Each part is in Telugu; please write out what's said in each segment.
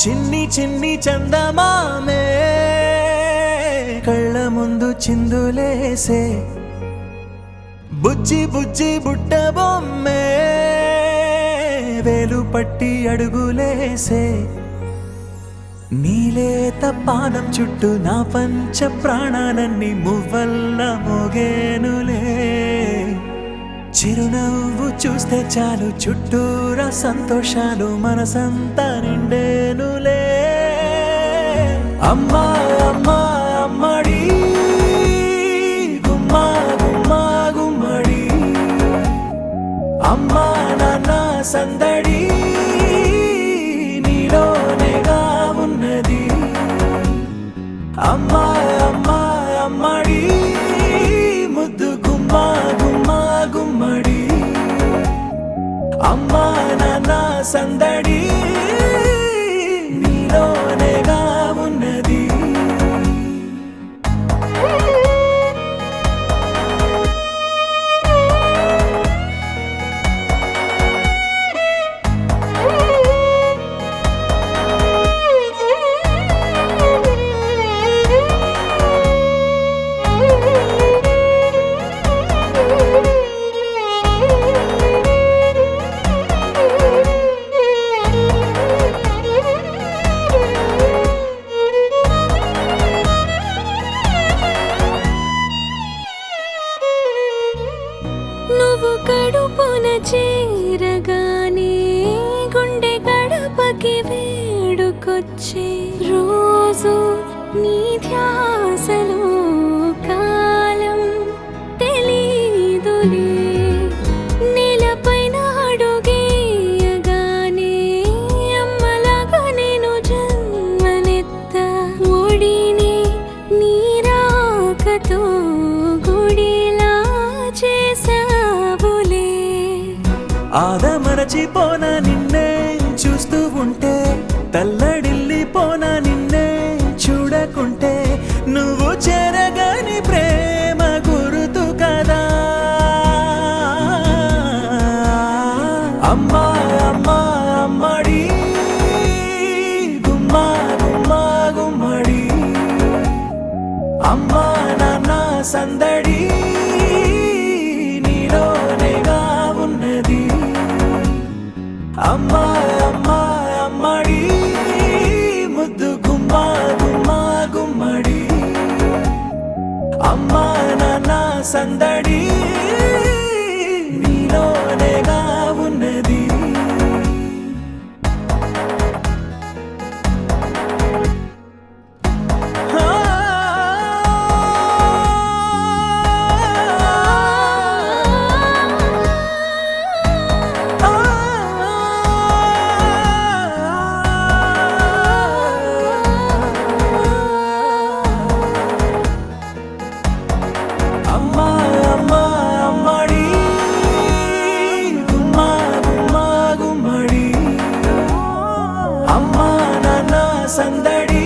చిన్ని చిన్ని చందమామే కళ్ళ ముందు చిందులేసే బుజ్జి బుజ్జి బుట్ట బొమ్మే వేలు పట్టి అడుగులేసే నీలేత పాదం చుట్టూ నా పంచ ప్రాణాలన్నీ మువ్వల్ల మోగేనులే చిరునవ్వు చూస్తే చాలు చుట్టూరా సంతోషాలు మనసంతా నిండేనులే అమ్మా అమ్మా అమ్మడి గుమ్మా గుమ్మా గుమ్మడి అమ్మా నాన్న సందడి నీలోనేగా ఉన్నది అమ్మా అమ్మా అమ్మడి ముద్దు గుమ్మా గుమ్మా గుమ్మడి అమ్మా నాన్న సందడి నీలోనేగా ఉన్నది నువ్వు కడుపున చేరగానే గుండె గడపకి వేడుకొచ్చే రోజు నీ ధ్యాసలో కాలం తెలీదులే నేలపైన అడుగేయగానే అమ్మలాగా నేను జన్మనెత్త ఒడిని నీ రాకతో గుడిలా చేసావులే ఆదమరచిపోన నిన్నే చూస్తూ ఉంటే తల్లడిల్లిపోన నిన్నే చూడకుంటే నువ్వు చెరగని ప్రేమ గురుతు కదా అమ్మా అమ్మా అమ్మడి గుమ్మా గుమ్మా గుమ్మడి అమ్మా నాన్న సందడి నీలోనేగా ఉన్నది అమ్మా అమ్మా అమ్మడి ముద్దు గుమ్మా గుమ్మా గుమ్మడి అమ్మా నాన్న సందడి నీలోనేగా ఉన్నది అమ్మా అమ్మా అమ్మడి గుమ్మా గుమ్మా గుమ్మడి అమ్మా నాన్న సందడి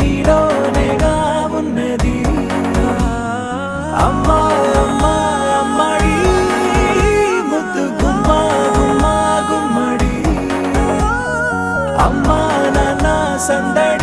నీలోనేగా ఉన్నది అమ్మా అమ్మా అమ్మడి ముద్దు గుమ్మా గుమ్మా గుమ్మడి అమ్మా నాన్న సందడి